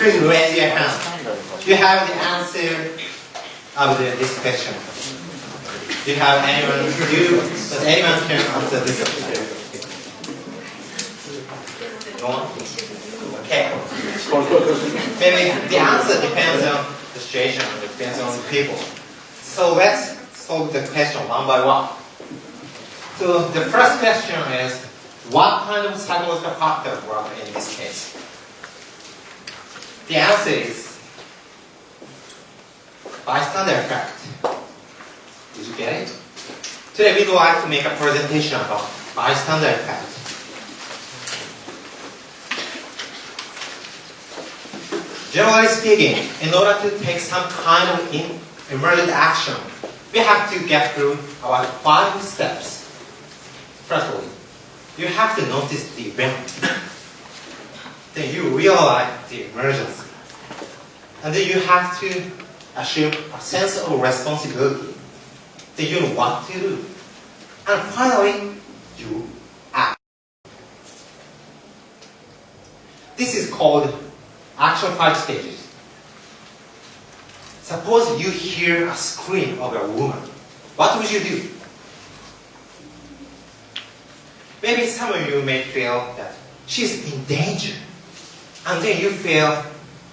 Please raise your hand. You have the answer of this question. Do you have anyone? Does anyone can answer this question? No one? Okay. Maybe the answer depends on the situation, depends on the people. So let's solve the question one by one. So the first question is, what kind of psychological factors work in this case? The answer is bystander effect. Did you get it? Today we would like to make a presentation about bystander effect. Generally speaking, in order to take some kind of emergent action, we have to get through about 5 steps. Firstly, you have to notice the event. Then you realize the emergency. And then you have to assume a sense of responsibility. Then you know what to do. And finally, you act. This is called action 5 stages. Suppose you hear a scream of a woman. What would you do? Maybe some of you may feel that she's in danger. And then you feel,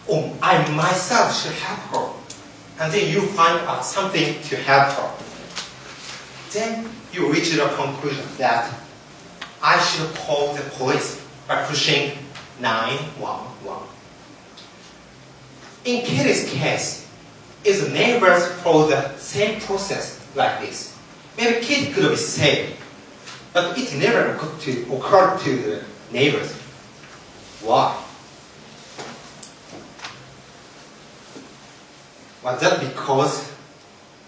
oh, I myself should help her. And then you find out something to help her. Then you reach the conclusion that I should call the police by pushing 911. In Kitty's case, if the neighbors follow the same process like this, maybe Kitty could be saved, but it never occurred to the neighbors. Why? Was that because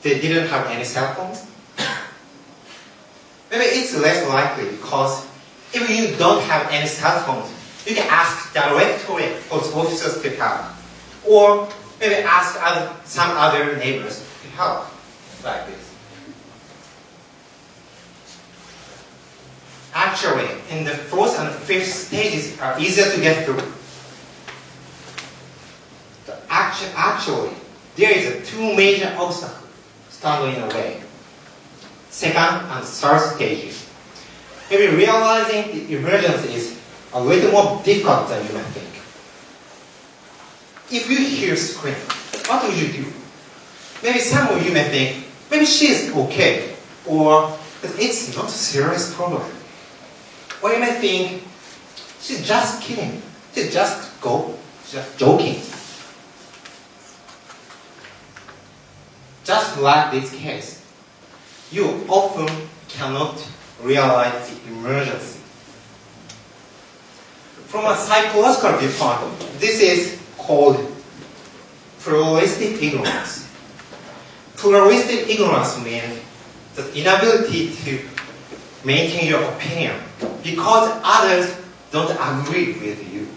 they didn't have any cell phones? Maybe it's less likely because if you don't have any cell phones, you can ask directly for the officers to help. Or maybe ask some other neighbors to help, like this. Actually, in the 4th and 5th stages are easier to get through. Actually, there is 2 major obstacles standing in the way. 2nd and 3rd stages. Maybe realizing the emergency is a little more difficult than you might think. If you hear scream, what would you do? Maybe some of you may think, maybe she is okay, or it's not a serious problem. Or you may think, she's just kidding, she's just joking. Just like this case, you often cannot realize the emergency. From a psychological viewpoint, this is called pluralistic ignorance. Pluralistic ignorance means the inability to maintain your opinion because others don't agree with you.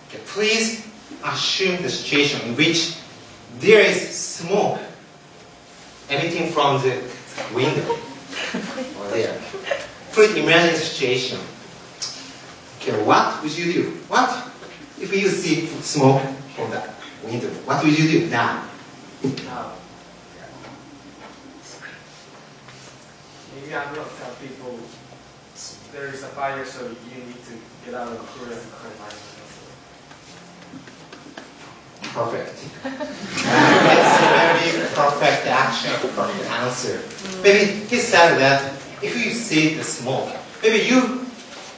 Okay, please assume the situation in which there is smoke emitting from the window or there. Please imagine the situation. Okay, what would you do? What if you see smoke from the window? What would you do now? Maybe I'm going to tell people there is a fire, so you need to get out of the cooler and clear my Perfect. That's a very perfect action, perfect answer. Maybe he said that if you see the smoke, maybe you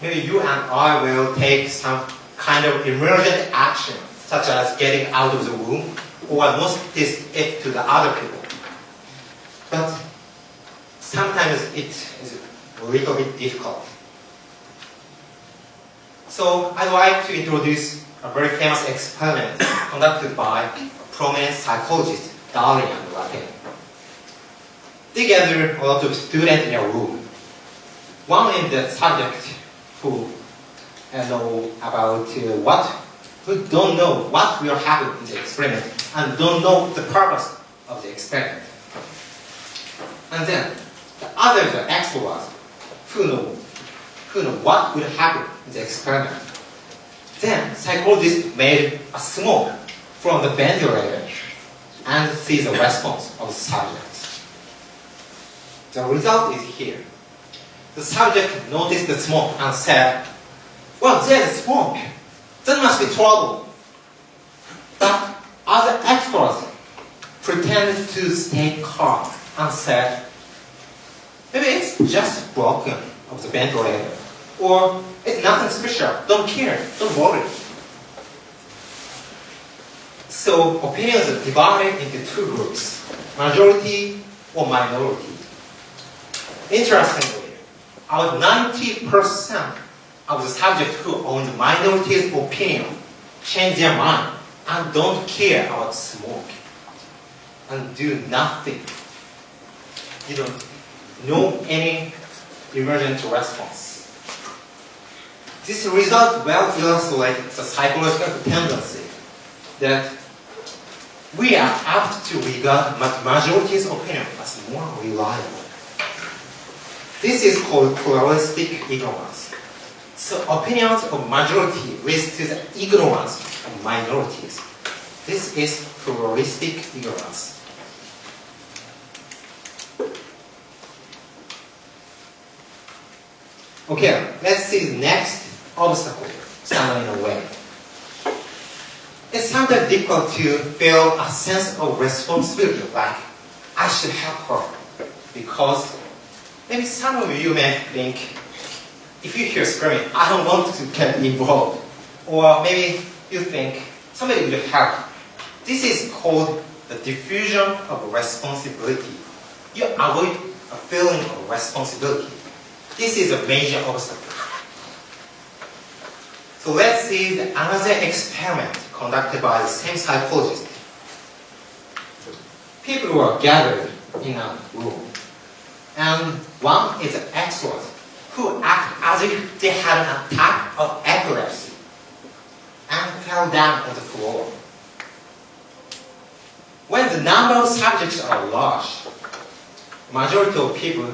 and I will take some kind of emergent action, such as getting out of the room or notice it to the other people. But sometimes it is a little bit difficult. So I'd like to introduce a very famous experiment conducted by a prominent psychologist, Darling and Raquel. They gathered a lot of students in a room. One is the subject who who don't know what will happen in the experiment and don't know the purpose of the experiment. And then the other, the extroverts, who know what will happen in the experiment. Then psychologist made a smoke from the ventilator and see the response of the subject. The result is here. The subject noticed the smoke and said, well, there's smoke. That must be trouble. But other experts pretended to stay calm and said, maybe it's just broken of the ventilator. Or it's nothing special. Don't care. Don't worry. So opinions are divided into two groups, majority or minority. Interestingly, about 90% of the subjects who own the minority's opinion change their mind and don't care about smoke and do nothing. You don't know any emergent response. This result well illustrates the psychological tendency that we are apt to regard majority's opinion as more reliable. This is called pluralistic ignorance. So opinions of majority leads to the ignorance of minorities. This is pluralistic ignorance. Okay, let's see the next obstacle standing in the way. It's sometimes difficult to feel a sense of responsibility, like I should help her, because maybe some of you may think, if you hear screaming, I don't want to get involved. Or maybe you think, somebody will help. This is called the diffusion of responsibility. You avoid a feeling of responsibility. This is a major obstacle. So let's see another experiment conducted by the same psychologist. People were gathered in a room, and one is an expert who acted as if they had an attack of epilepsy and fell down on the floor. When the number of subjects are large, majority of people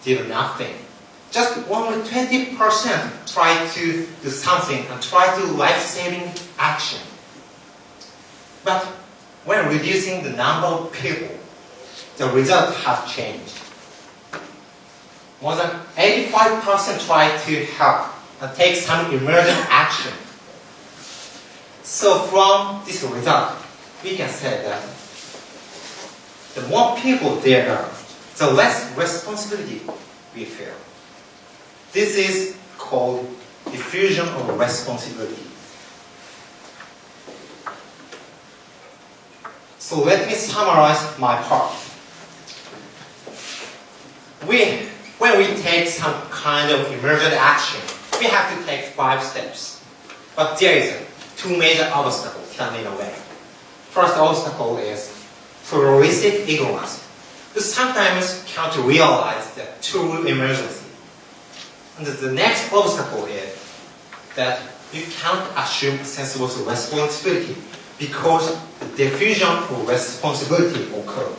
did nothing. Just only 20% try to do something and try to life-saving action. But when reducing the number of people, the result has changed. More than 85% try to help and take some emergent action. So from this result, we can say that the more people there are, the less responsibility we feel. This is called diffusion of responsibility. So let me summarize my part. When we take some kind of emergent action, we have to take 5 steps. But there is 2 major obstacles standing in the way. First obstacle is pluralistic ignorance. You sometimes can't realize the true emergency. And the next obstacle is that you can't assume a sensible responsibility because the diffusion of responsibility occurs.